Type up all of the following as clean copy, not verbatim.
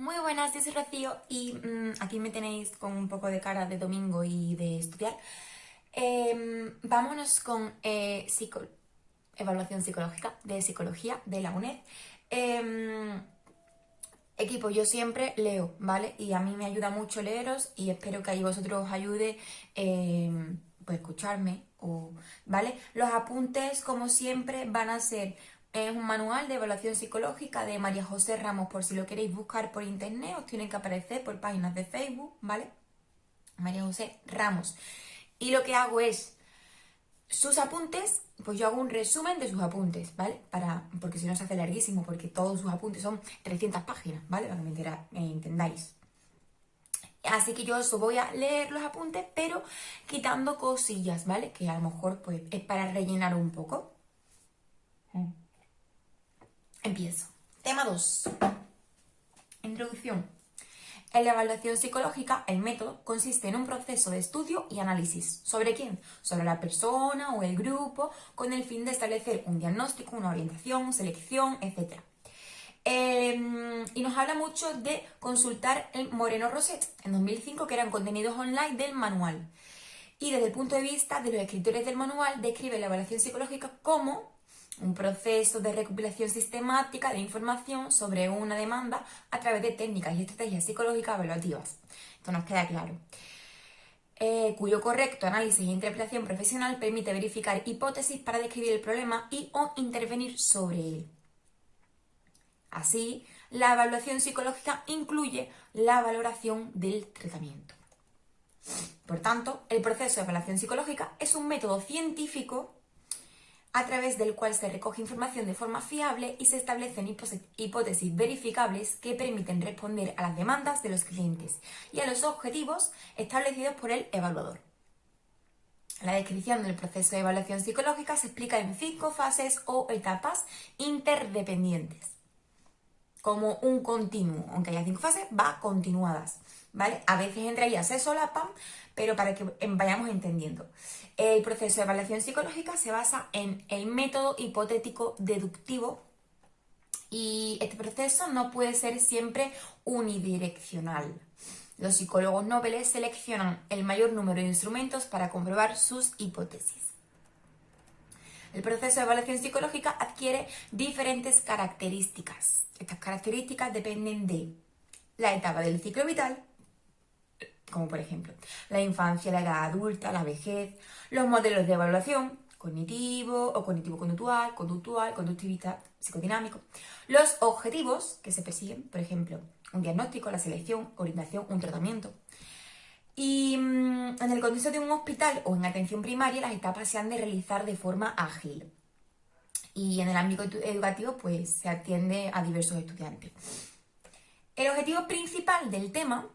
Muy buenas, yo soy Rocío y aquí me tenéis con un poco de cara de domingo y de estudiar. Vámonos con evaluación psicológica de psicología de la UNED. Equipo, yo siempre leo, ¿vale? Y a mí me ayuda mucho leeros y espero que ahí vosotros os ayude pues escucharme, ¿vale? Los apuntes, como siempre, van a ser un manual de evaluación psicológica de María José Ramos, por si lo queréis buscar por internet, os tienen que aparecer por páginas de Facebook, ¿vale? María José Ramos. Y lo que hago es sus apuntes, pues yo hago un resumen de sus apuntes, ¿vale? Porque si no se hace larguísimo, porque todos sus apuntes son 300 páginas, ¿vale? Para que me entendáis. Así que yo os voy a leer los apuntes, pero quitando cosillas, ¿vale? Que a lo mejor pues es para rellenar un poco. Empiezo. Tema 2. Introducción. En la evaluación psicológica, el método consiste en un proceso de estudio y análisis. ¿Sobre quién? Sobre la persona o el grupo, con el fin de establecer un diagnóstico, una orientación, selección, etc. Y nos habla mucho de consultar el Moreno Roset en 2005, que eran contenidos online del manual. Y desde el punto de vista de los escritores del manual, describe la evaluación psicológica como un proceso de recopilación sistemática de información sobre una demanda a través de técnicas y estrategias psicológicas evaluativas. Esto nos queda claro. Cuyo correcto análisis e interpretación profesional permite verificar hipótesis para describir el problema y o intervenir sobre él. Así, la evaluación psicológica incluye la valoración del tratamiento. Por tanto, el proceso de evaluación psicológica es un método científico a través del cual se recoge información de forma fiable y se establecen hipótesis verificables que permiten responder a las demandas de los clientes y a los objetivos establecidos por el evaluador. La descripción del proceso de evaluación psicológica se explica en 5 fases o etapas interdependientes, como un continuo, aunque haya 5 fases, va continuadas, ¿vale? A veces entre ellas se solapan, pero para que vayamos entendiendo. El proceso de evaluación psicológica se basa en el método hipotético deductivo y este proceso no puede ser siempre unidireccional. Los psicólogos nobles seleccionan el mayor número de instrumentos para comprobar sus hipótesis. El proceso de evaluación psicológica adquiere diferentes características. Estas características dependen de la etapa del ciclo vital, como por ejemplo la infancia, la edad adulta, la vejez, los modelos de evaluación, cognitivo o cognitivo-conductual, conductivista, psicodinámico, los objetivos que se persiguen, por ejemplo, un diagnóstico, la selección, orientación, un tratamiento. Y en el contexto de un hospital o en atención primaria, las etapas se han de realizar de forma ágil. Y en el ámbito educativo, pues se atiende a diversos estudiantes. El objetivo principal del tema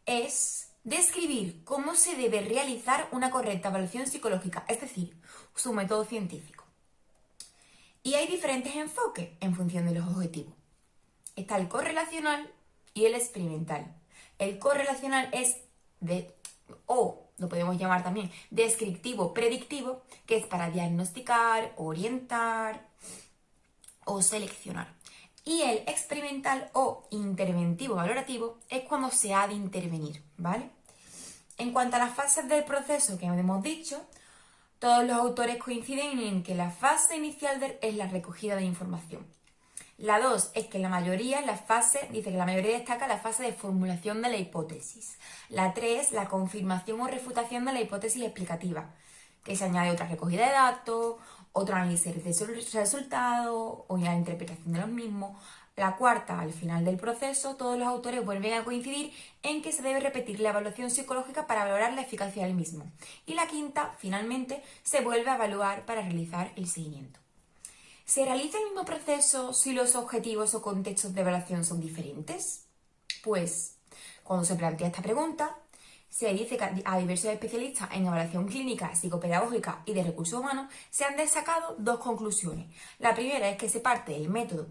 es describir cómo se debe realizar una correcta evaluación psicológica, es decir, su método científico. Y hay diferentes enfoques en función de los objetivos. Está el correlacional y el experimental. El correlacional es o lo podemos llamar también descriptivo, predictivo, que es para diagnosticar, orientar o seleccionar. Y el experimental o interventivo valorativo es cuando se ha de intervenir, ¿vale? En cuanto a las fases del proceso que hemos dicho, todos los autores coinciden en que la fase inicial es la recogida de información. La 2 es que la mayoría destaca la fase de formulación de la hipótesis. La 3, la confirmación o refutación de la hipótesis explicativa, que se añade otra recogida de datos, otro análisis de resultados o la interpretación de los mismos. La 4, al final del proceso, todos los autores vuelven a coincidir en que se debe repetir la evaluación psicológica para valorar la eficacia del mismo. Y la 5, finalmente, se vuelve a evaluar para realizar el seguimiento. ¿Se realiza el mismo proceso si los objetivos o contextos de evaluación son diferentes? Pues, cuando se plantea esta pregunta, se dice que a diversos especialistas en evaluación clínica, psicopedagógica y de recursos humanos se han destacado 2 conclusiones. La primera es que se parte del método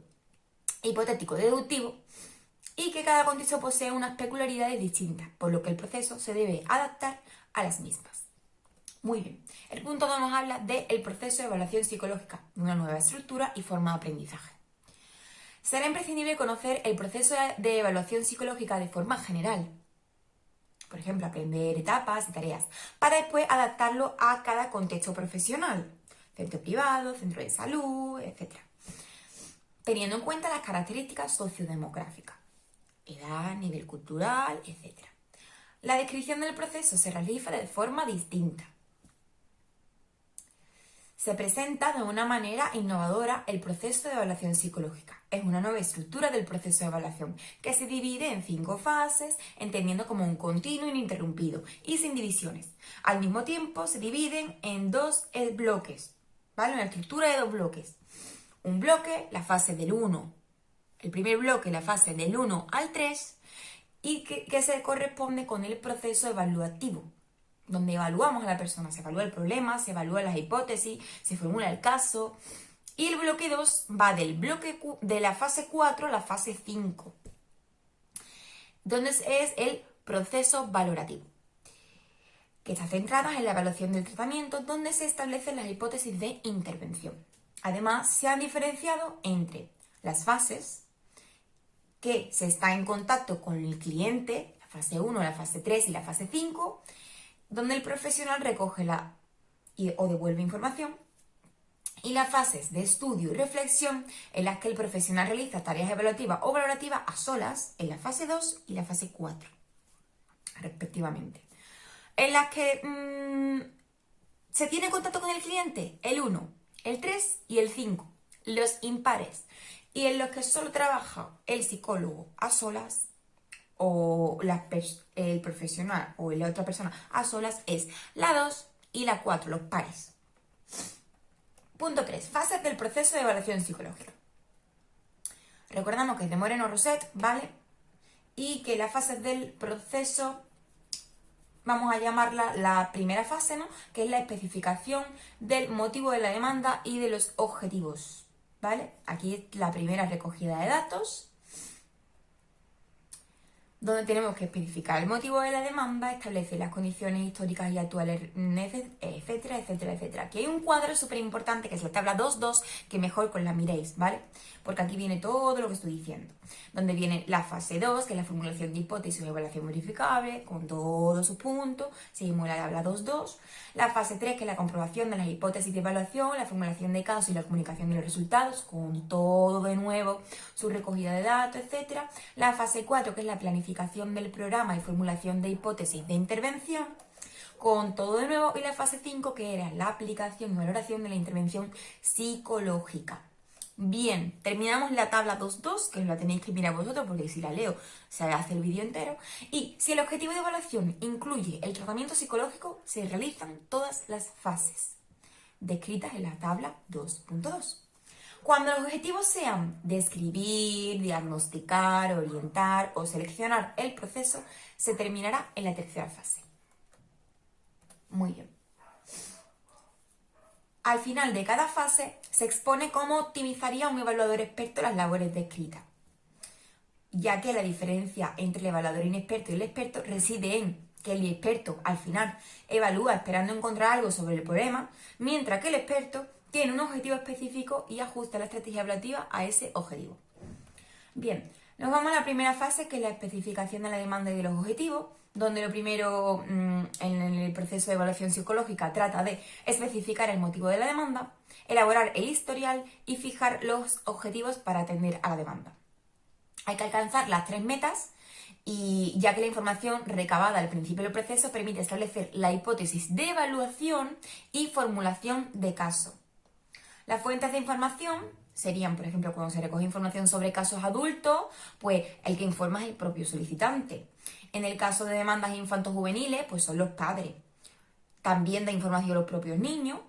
hipotético deductivo y que cada contexto posee unas peculiaridades distintas, por lo que el proceso se debe adaptar a las mismas. Muy bien. El punto 2 nos habla del proceso de evaluación psicológica, de una nueva estructura y forma de aprendizaje. Será imprescindible conocer el proceso de evaluación psicológica de forma general. Por ejemplo, aprender etapas y tareas, para después adaptarlo a cada contexto profesional. Centro privado, centro de salud, etc. Teniendo en cuenta las características sociodemográficas, edad, nivel cultural, etc. La descripción del proceso se realiza de forma distinta. Se presenta de una manera innovadora el proceso de evaluación psicológica. Es una nueva estructura del proceso de evaluación que se divide en 5 fases, entendiendo como un continuo ininterrumpido y sin divisiones. Al mismo tiempo se dividen en 2 bloques, ¿vale? Una estructura de 2 bloques. Un bloque, la fase del 1, el primer bloque, la fase del 1 al 3, y que se corresponde con el proceso evaluativo, donde evaluamos a la persona, se evalúa el problema, se evalúan las hipótesis, se formula el caso. Y el bloque 2 va de la fase 4 a la fase 5, donde es el proceso valorativo, que está centrada en la evaluación del tratamiento, donde se establecen las hipótesis de intervención. Además, se han diferenciado entre las fases que se está en contacto con el cliente, la fase 1, la fase 3 y la fase 5, donde el profesional recoge o devuelve información, y las fases de estudio y reflexión, en las que el profesional realiza tareas evaluativas o valorativas a solas, en la fase 2 y la fase 4, respectivamente. En las que se tiene contacto con el cliente, el 1, el 3 y el 5, los impares, y en los que solo trabaja el psicólogo a solas, o el profesional o la otra persona a solas, es la 2 y la 4, los pares. Punto 3. Fases del proceso de evaluación psicológica. Recordamos que es de Moreno-Roset, ¿vale? Y que las fases del proceso, vamos a llamarla la primera fase, ¿no? Que es la especificación del motivo de la demanda y de los objetivos, ¿vale? Aquí es la primera recogida de datos, donde tenemos que especificar el motivo de la demanda, establecer las condiciones históricas y actuales, etcétera, etcétera, etcétera. Aquí hay un cuadro súper importante que es la tabla 2.2, que mejor que la miréis, ¿vale? Porque aquí viene todo lo que estoy diciendo. Donde viene la fase 2, que es la formulación de hipótesis o evaluación verificable, con todos sus puntos, seguimos la tabla 2.2. La fase 3, que es la comprobación de las hipótesis de evaluación, la formulación de casos y la comunicación de los resultados, con todo de nuevo, su recogida de datos, etcétera. La fase 4, que es la planificación del programa y formulación de hipótesis de intervención, con todo de nuevo. Y la fase 5, que era la aplicación y valoración de la intervención psicológica. Bien, terminamos la tabla 2.2, que os la tenéis que mirar vosotros, porque si la leo se hace el vídeo entero. Y si el objetivo de evaluación incluye el tratamiento psicológico, se realizan todas las fases descritas en la tabla 2.2. Cuando los objetivos sean describir, diagnosticar, orientar o seleccionar el proceso, se terminará en la tercera fase. Muy bien. Al final de cada fase se expone cómo optimizaría un evaluador experto las labores descritas, ya que la diferencia entre el evaluador inexperto y el experto reside en que el experto al final evalúa esperando encontrar algo sobre el problema, mientras que el experto tiene un objetivo específico y ajusta la estrategia evaluativa a ese objetivo. Bien, nos vamos a la primera fase, que es la especificación de la demanda y de los objetivos, donde lo primero en el proceso de evaluación psicológica trata de especificar el motivo de la demanda, elaborar el historial y fijar los objetivos para atender a la demanda. Hay que alcanzar las 3 metas, y ya que la información recabada al principio del proceso permite establecer la hipótesis de evaluación y formulación de caso. Las fuentes de información serían, por ejemplo, cuando se recoge información sobre casos adultos, pues el que informa es el propio solicitante. En el caso de demandas infantos juveniles, pues son los padres. También da información los propios niños,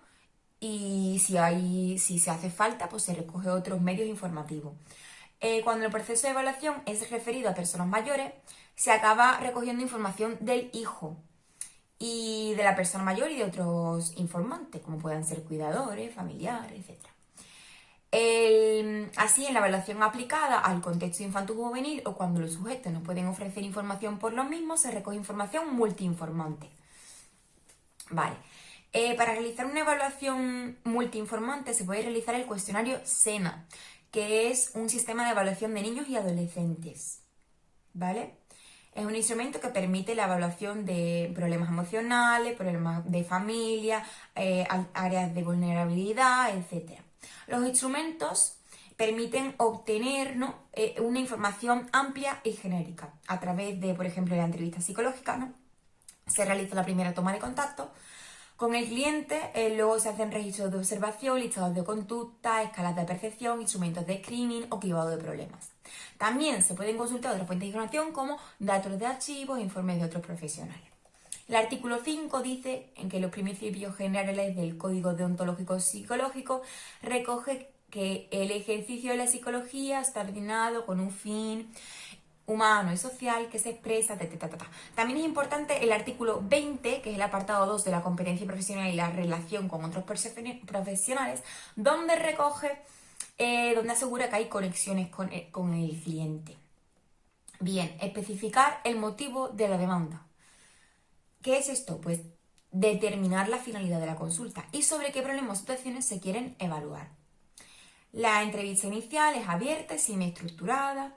y si se hace falta, pues se recoge otros medios informativos. Cuando el proceso de evaluación es referido a personas mayores, se acaba recogiendo información del hijo y de la persona mayor y de otros informantes, como puedan ser cuidadores, familiares, etc. Así, en la evaluación aplicada al contexto infanto-juvenil, o cuando los sujetos no pueden ofrecer información por los mismos, se recoge información multiinformante. Vale. Para realizar una evaluación multiinformante se puede realizar el cuestionario SENA, que es un sistema de evaluación de niños y adolescentes, ¿vale? Es un instrumento que permite la evaluación de problemas emocionales, problemas de familia, áreas de vulnerabilidad, etc. Los instrumentos permiten obtener, ¿no?, una información amplia y genérica a través de, por ejemplo, la entrevista psicológica, ¿no? Se realiza la primera toma de contacto con el cliente, luego se hacen registros de observación, listados de conducta, escalas de percepción, instrumentos de screening o cribado de problemas. También se pueden consultar otras fuentes de información como datos de archivos e informes de otros profesionales. El artículo 5 dice en que los principios generales del Código Deontológico Psicológico recoge que el ejercicio de la psicología está ordenado con un fin humano y social que se expresa. También es importante el artículo 20, que es el apartado 2 de la competencia profesional y la relación con otros profesionales, donde recoge, donde asegura que hay conexiones con el cliente. Bien, especificar el motivo de la demanda. ¿Qué es esto? Pues determinar la finalidad de la consulta y sobre qué problemas o situaciones se quieren evaluar. La entrevista inicial es abierta, es semiestructurada,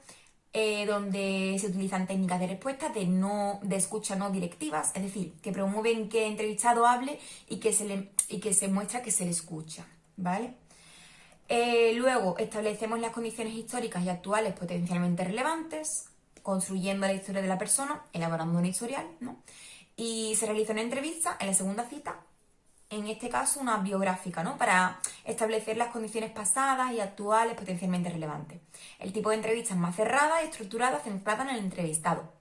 donde se utilizan técnicas de respuesta de escucha no directivas, es decir, que promueven que el entrevistado hable y que se muestra que se le escucha, ¿vale? Luego establecemos las condiciones históricas y actuales potencialmente relevantes, construyendo la historia de la persona, elaborando un historial, ¿no? Y se realiza una entrevista en la segunda cita, en este caso una biográfica, ¿no?, para establecer las condiciones pasadas y actuales potencialmente relevantes. El tipo de entrevista es más cerrada y estructurada, centrada en el entrevistado.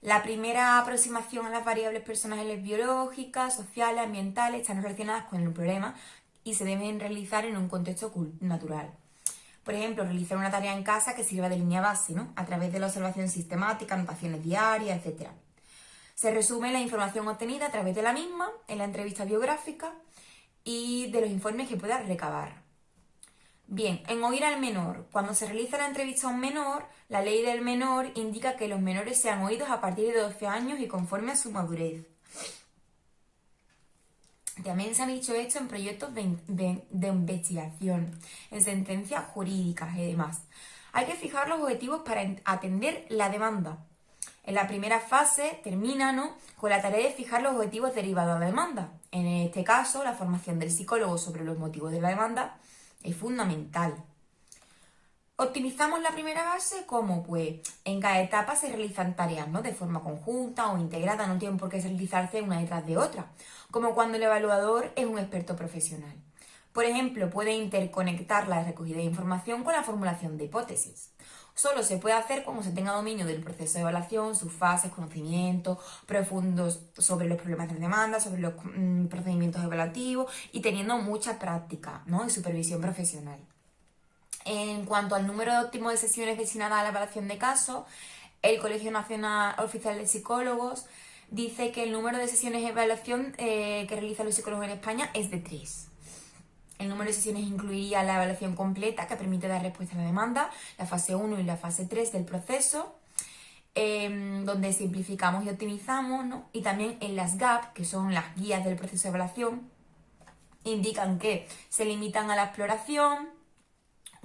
La primera aproximación a las variables personales biológicas, sociales, ambientales están relacionadas con el problema y se deben realizar en un contexto natural. Por ejemplo, realizar una tarea en casa que sirva de línea base, ¿no?, a través de la observación sistemática, anotaciones diarias, etc. Se resume la información obtenida a través de la misma en la entrevista biográfica y de los informes que pueda recabar. Bien, en oír al menor. Cuando se realiza la entrevista a un menor, la ley del menor indica que los menores sean oídos a partir de 12 años y conforme a su madurez. También se han dicho esto en proyectos de investigación, en sentencias jurídicas y demás. Hay que fijar los objetivos para atender la demanda. En la primera fase termina, ¿no?, con la tarea de fijar los objetivos derivados de la demanda. En este caso, la formación del psicólogo sobre los motivos de la demanda es fundamental. Optimizamos la primera fase como, pues, en cada etapa se realizan tareas, ¿no?, de forma conjunta o integrada, no tienen por qué realizarse una detrás de otra, como cuando el evaluador es un experto profesional. Por ejemplo, puede interconectar la recogida de información con la formulación de hipótesis. Solo se puede hacer cuando se tenga dominio del proceso de evaluación, sus fases, conocimientos profundos sobre los problemas de demanda, sobre los procedimientos evaluativos y teniendo mucha práctica, ¿no?, y supervisión profesional. En cuanto al número óptimo de sesiones destinadas a la evaluación de casos, el Colegio Nacional Oficial de Psicólogos dice que el número de sesiones de evaluación que realizan los psicólogos en España es de 3. El número de sesiones incluiría la evaluación completa, que permite dar respuesta a la demanda, la fase 1 y la fase 3 del proceso, donde simplificamos y optimizamos, ¿no? Y también en las GAP, que son las guías del proceso de evaluación, indican que se limitan a la exploración,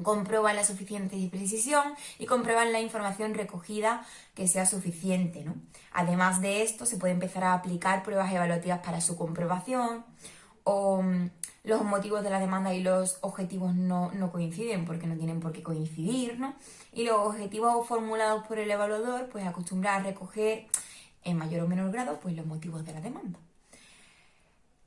comprueban la suficiencia y precisión y comprueban la información recogida que sea suficiente, ¿no? Además de esto, se puede empezar a aplicar pruebas evaluativas para su comprobación o los motivos de la demanda y los objetivos no coinciden porque no tienen por qué coincidir, ¿no? Y los objetivos formulados por el evaluador pues acostumbran a recoger en mayor o menor grado pues los motivos de la demanda.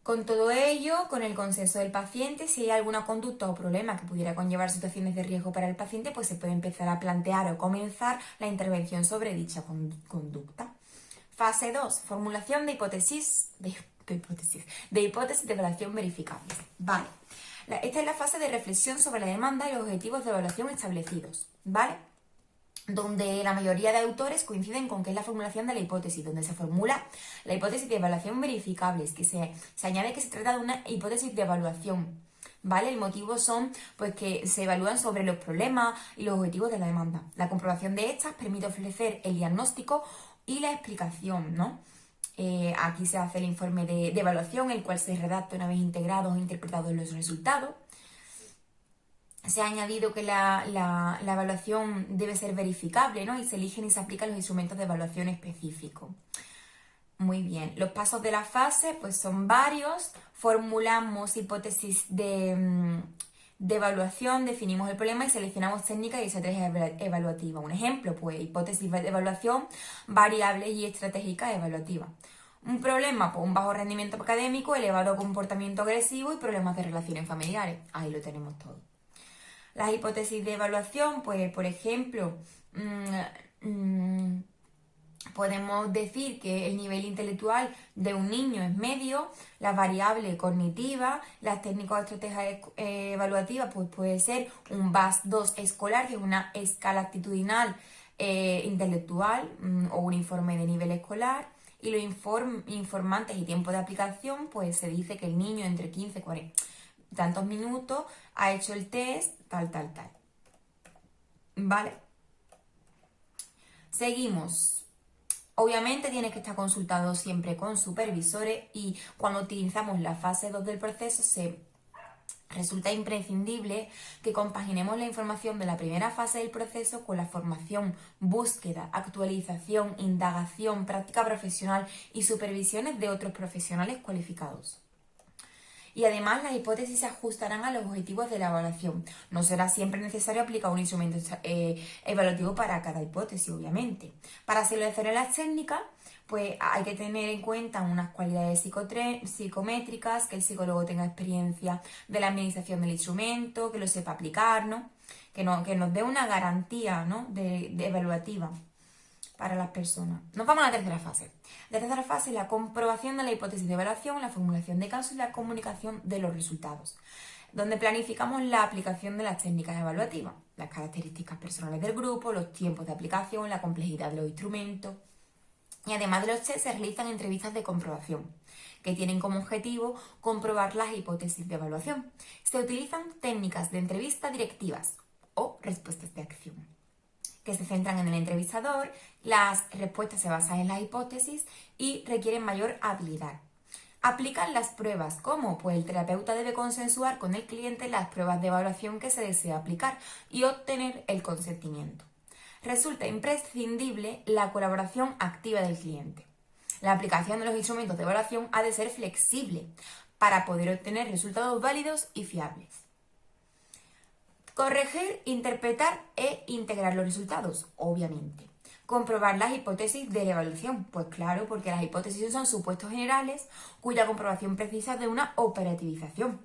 Con todo ello, con el consenso del paciente, si hay alguna conducta o problema que pudiera conllevar situaciones de riesgo para el paciente, pues se puede empezar a plantear o comenzar la intervención sobre dicha conducta. Fase 2. Formulación de hipótesis de evaluación verificables. Vale. Esta es la fase de reflexión sobre la demanda y los objetivos de evaluación establecidos, ¿vale? Donde la mayoría de autores coinciden con que es la formulación de la hipótesis, donde se formula la hipótesis de evaluación verificables, que se añade que se trata de una hipótesis de evaluación, ¿vale? El motivo son pues que se evalúan sobre los problemas y los objetivos de la demanda. La comprobación de estas permite ofrecer el diagnóstico y la explicación, ¿no? Aquí se hace el informe de evaluación, el cual se redacta una vez integrados e interpretados los resultados. se ha añadido que la evaluación debe ser verificable, ¿no? Y se eligen y se aplican los instrumentos de evaluación específicos. Muy bien, los pasos de la fase pues son varios. Formulamos hipótesis de evaluación, definimos el problema y seleccionamos técnicas y estrategias evaluativas. Un ejemplo, pues hipótesis de evaluación, variables y estrategias evaluativas. Un problema, pues un bajo rendimiento académico, elevado comportamiento agresivo y problemas de relaciones familiares. Ahí lo tenemos todo. Las hipótesis de evaluación, pues por ejemplo, podemos decir que el nivel intelectual de un niño es medio, las variables cognitivas, las técnicas o estrategias evaluativas, pues puede ser un BAS-2 escolar, que es una escala actitudinal intelectual o un informe de nivel escolar. Y los informantes y tiempo de aplicación, pues se dice que el niño entre 15 y 40 tantos minutos ha hecho el test, tal. ¿Vale? Seguimos. Obviamente tiene que estar consultado siempre con supervisores y cuando utilizamos la fase 2 del proceso resulta imprescindible que compaginemos la información de la primera fase del proceso con la formación, búsqueda, actualización, indagación, práctica profesional y supervisiones de otros profesionales cualificados. Y además las hipótesis se ajustarán a los objetivos de la evaluación. No será siempre necesario aplicar un instrumento evaluativo para cada hipótesis, obviamente. Para seleccionar las técnicas, pues hay que tener en cuenta unas cualidades psicométricas, que el psicólogo tenga experiencia de la administración del instrumento, que lo sepa aplicar, ¿no? Que nos dé una garantía, ¿no? de evaluativa para las personas. Nos vamos a la tercera fase. La tercera fase es la comprobación de la hipótesis de evaluación, la formulación de casos y la comunicación de los resultados, donde planificamos la aplicación de las técnicas evaluativas, las características personales del grupo, los tiempos de aplicación, la complejidad de los instrumentos. Y además de los test se realizan entrevistas de comprobación, que tienen como objetivo comprobar las hipótesis de evaluación. Se utilizan técnicas de entrevista directivas o respuestas de acción, que se centran en el entrevistador, las respuestas se basan en las hipótesis y requieren mayor habilidad. Aplican las pruebas, ¿cómo? Pues el terapeuta debe consensuar con el cliente las pruebas de evaluación que se desea aplicar y obtener el consentimiento. Resulta imprescindible la colaboración activa del cliente. La aplicación de los instrumentos de evaluación ha de ser flexible para poder obtener resultados válidos y fiables. Corregir, interpretar e integrar los resultados, obviamente. Comprobar las hipótesis de la evaluación, pues claro, porque las hipótesis son supuestos generales cuya comprobación precisa de una operativización,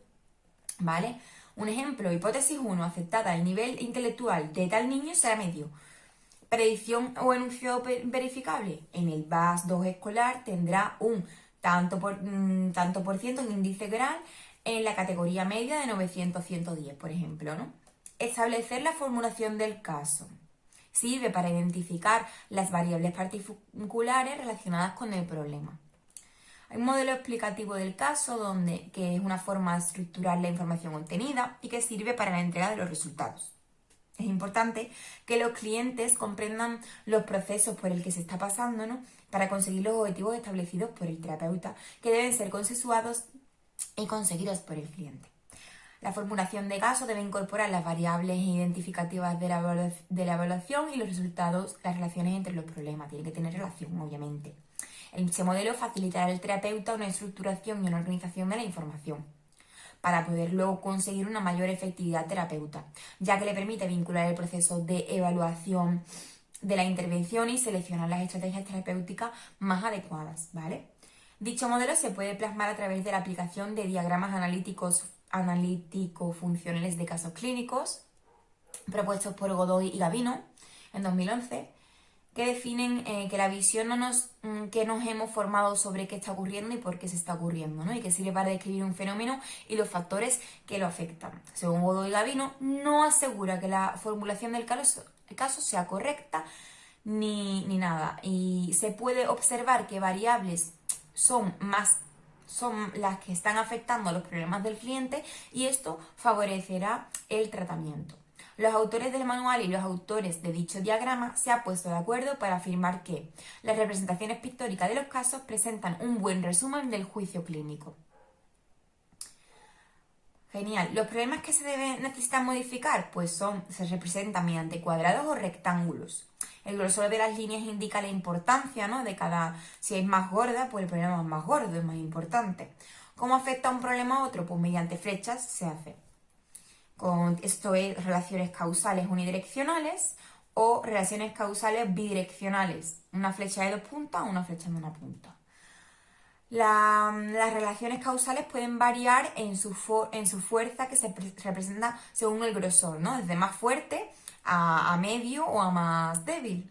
¿vale? Un ejemplo, hipótesis 1, aceptada, el nivel intelectual de tal niño será medio. Predicción o enunciado verificable, en el BAS-2 escolar tendrá un tanto por ciento en índice grado en la categoría media de 900-110, por ejemplo, ¿no? Establecer la formulación del caso. Sirve para identificar las variables particulares relacionadas con el problema. Hay un modelo explicativo del caso que es una forma de estructurar la información obtenida y que sirve para la entrega de los resultados. Es importante que los clientes comprendan los procesos por el que se está pasando, ¿no? Para conseguir los objetivos establecidos por el terapeuta, que deben ser consensuados y conseguidos por el cliente. La formulación de caso debe incorporar las variables identificativas de la evaluación y los resultados, las relaciones entre los problemas. Tiene que tener relación, obviamente. Este modelo facilitará al terapeuta una estructuración y una organización de la información para poder luego conseguir una mayor efectividad terapeuta, ya que le permite vincular el proceso de evaluación de la intervención y seleccionar las estrategias terapéuticas más adecuadas, ¿vale? Dicho modelo se puede plasmar a través de la aplicación de diagramas analítico-funcionales de casos clínicos, propuestos por Godoy y Gavino en 2011, que definen que la visión que nos hemos formado sobre qué está ocurriendo y por qué se está ocurriendo, ¿no? Y que sirve para describir un fenómeno y los factores que lo afectan. Según Godoy y Gavino, no asegura que la formulación del caso sea correcta ni nada. Y se puede observar que variables son las que están afectando a los problemas del cliente y esto favorecerá el tratamiento. Los autores del manual y los autores de dicho diagrama se han puesto de acuerdo para afirmar que las representaciones pictóricas de los casos presentan un buen resumen del juicio clínico. Genial. Los problemas que necesitan modificar, pues se representan mediante cuadrados o rectángulos. El grosor de las líneas indica la importancia, ¿no? De cada, si es más gorda, pues el problema es más gordo, es más importante. ¿Cómo afecta un problema a otro? Pues mediante flechas se hace. Esto es relaciones causales unidireccionales o relaciones causales bidireccionales. Una flecha de 2 puntas o una flecha de 1 punta. Las relaciones causales pueden variar en su fuerza que se representa según el grosor, ¿no? Desde más fuerte a medio o a más débil.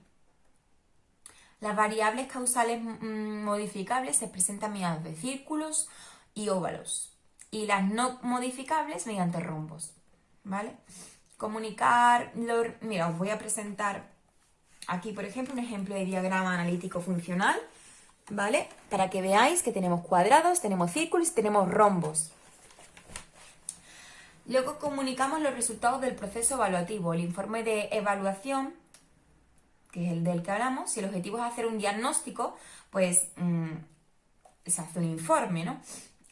Las variables causales modificables se presentan mediante círculos y óvalos. Y las no modificables mediante rombos, ¿vale? Mira, os voy a presentar aquí, por ejemplo, un ejemplo de diagrama analítico funcional, ¿vale? Para que veáis que tenemos cuadrados, tenemos círculos y tenemos rombos. Luego comunicamos los resultados del proceso evaluativo, el informe de evaluación, que es el del que hablamos. Si el objetivo es hacer un diagnóstico, pues se hace un informe, ¿no?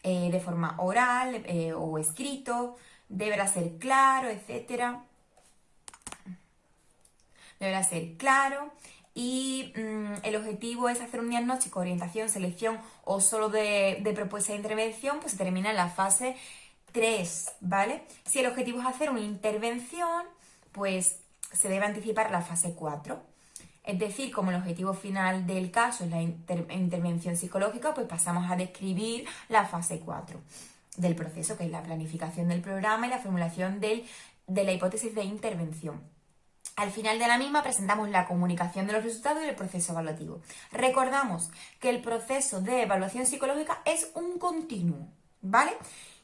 De forma oral o escrito, deberá ser claro, etc. Deberá ser claro. Y el objetivo es hacer un diagnóstico, orientación, selección o solo de propuesta de intervención, pues se termina en la fase 3, ¿vale? Si el objetivo es hacer una intervención, pues se debe anticipar a la fase 4. Es decir, como el objetivo final del caso es la intervención psicológica, pues pasamos a describir la fase 4 del proceso, que es la planificación del programa y la formulación de la hipótesis de intervención. Al final de la misma presentamos la comunicación de los resultados y el proceso evaluativo. Recordamos que el proceso de evaluación psicológica es un continuo, ¿vale?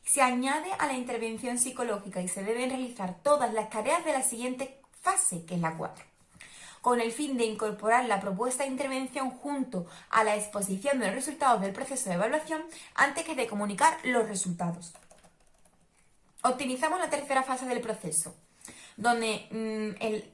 Se añade a la intervención psicológica y se deben realizar todas las tareas de la siguiente fase, que es la 4, con el fin de incorporar la propuesta de intervención junto a la exposición de los resultados del proceso de evaluación antes que de comunicar los resultados. Optimizamos la tercera fase del proceso, donde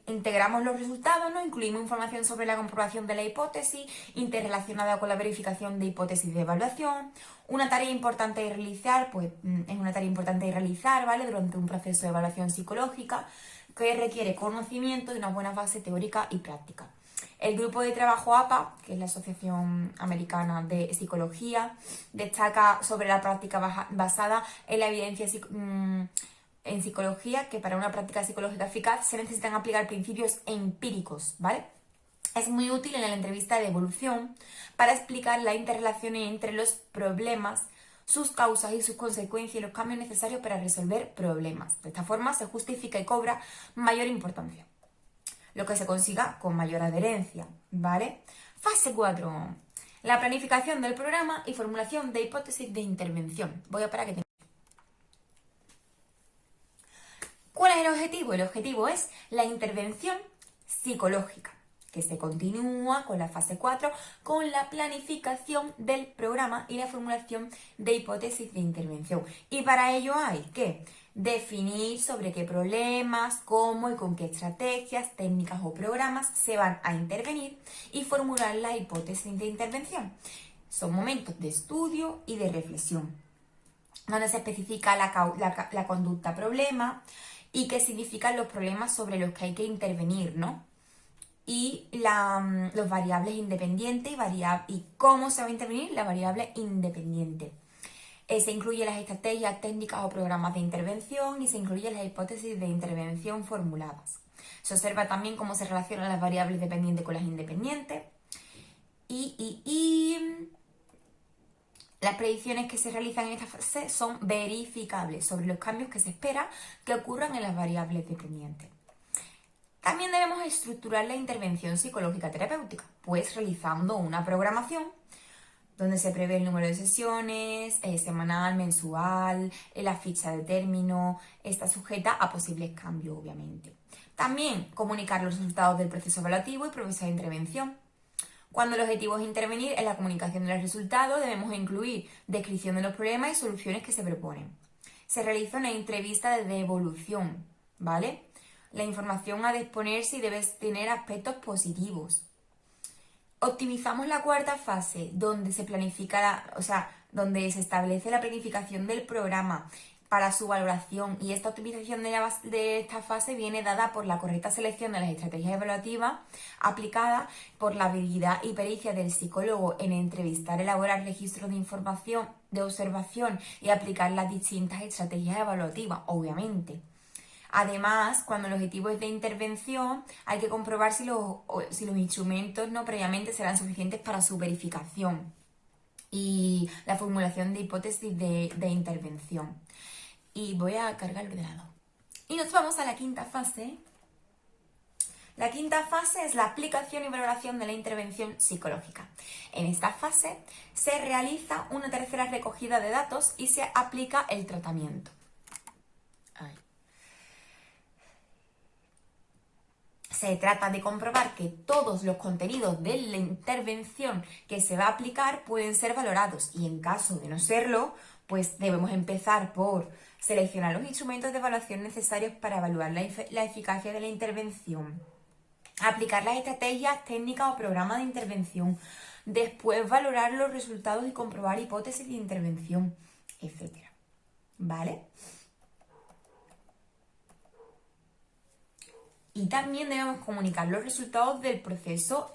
integramos los resultados, ¿no? Incluimos información sobre la comprobación de la hipótesis, interrelacionada con la verificación de hipótesis de evaluación. Una tarea importante de realizar, pues es una tarea importante de realizar, ¿vale? Durante un proceso de evaluación psicológica que requiere conocimiento de una buena base teórica y práctica. El grupo de trabajo APA, que es la Asociación Americana de Psicología, destaca sobre la práctica basada en la evidencia en psicología, que para una práctica psicológica eficaz se necesitan aplicar principios empíricos, ¿vale? Es muy útil en la entrevista de evolución para explicar la interrelación entre los problemas, sus causas y sus consecuencias y los cambios necesarios para resolver problemas. De esta forma se justifica y cobra mayor importancia, lo que se consiga con mayor adherencia, ¿vale? Fase 4. La planificación del programa y formulación de hipótesis de intervención. Voy a parar que ¿Cuál es el objetivo? El objetivo es la intervención psicológica, que se continúa con la fase 4, con la planificación del programa y la formulación de hipótesis de intervención. Y para ello hay que definir sobre qué problemas, cómo y con qué estrategias, técnicas o programas se van a intervenir y formular la hipótesis de intervención. Son momentos de estudio y de reflexión, donde se especifica la conducta problema y qué significan los problemas sobre los que hay que intervenir, ¿no? Y los variables independientes y cómo se va a intervenir la variable independiente. Se incluyen las estrategias, técnicas o programas de intervención y se incluyen las hipótesis de intervención formuladas. Se observa también cómo se relacionan las variables dependientes con las independientes y las predicciones que se realizan en esta fase son verificables sobre los cambios que se espera que ocurran en las variables dependientes. También debemos estructurar la intervención psicológica terapéutica, pues realizando una programación donde se prevé el número de sesiones, semanal, mensual, la ficha de término, está sujeta a posibles cambios, obviamente. También comunicar los resultados del proceso evaluativo y proceso de intervención. Cuando el objetivo es intervenir en la comunicación de los resultados, debemos incluir descripción de los problemas y soluciones que se proponen. Se realiza una entrevista de devolución, ¿vale? La información ha de exponerse y debe tener aspectos positivos. Optimizamos la cuarta fase, donde se planifica, donde se establece la planificación del programa, para su valoración, y esta optimización de esta fase viene dada por la correcta selección de las estrategias evaluativas aplicadas, por la habilidad y pericia del psicólogo en entrevistar, elaborar registros de información, de observación y aplicar las distintas estrategias evaluativas, obviamente. Además, cuando el objetivo es de intervención, hay que comprobar si los instrumentos no previamente serán suficientes para su verificación y la formulación de hipótesis de intervención. Y voy a cargar el ordenador. Y nos vamos a la quinta fase. La quinta fase es la aplicación y valoración de la intervención psicológica. En esta fase se realiza una tercera recogida de datos y se aplica el tratamiento. Se trata de comprobar que todos los contenidos de la intervención que se va a aplicar pueden ser valorados, y en caso de no serlo, pues debemos empezar por seleccionar los instrumentos de evaluación necesarios para evaluar la eficacia de la intervención, aplicar las estrategias, técnicas o programas de intervención, después valorar los resultados y comprobar hipótesis de intervención, etc. ¿Vale? Y también debemos comunicar los resultados del proceso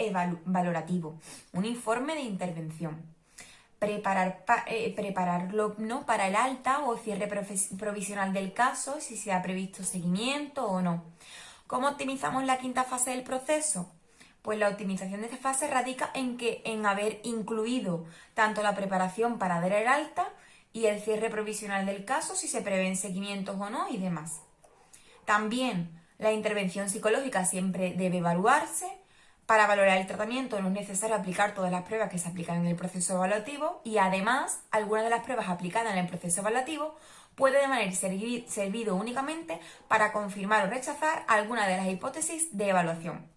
valorativo, un informe de intervención. Prepararlo, ¿no?, para el alta o cierre provisional del caso, si se ha previsto seguimiento o no. ¿Cómo optimizamos la quinta fase del proceso? Pues la optimización de esta fase radica en haber incluido tanto la preparación para dar el alta y el cierre provisional del caso, si se prevén seguimientos o no y demás. También la intervención psicológica siempre debe evaluarse. Para valorar el tratamiento no es necesario aplicar todas las pruebas que se aplican en el proceso evaluativo, y además algunas de las pruebas aplicadas en el proceso evaluativo pueden de manera servido únicamente para confirmar o rechazar alguna de las hipótesis de evaluación.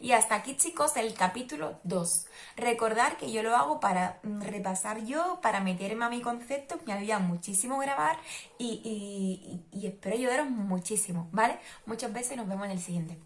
Y hasta aquí, chicos, el capítulo 2. Recordar que yo lo hago para repasar yo, para meterme a mi concepto. Me ayuda muchísimo grabar y espero ayudaros muchísimo, ¿vale? Muchas veces, nos vemos en el siguiente.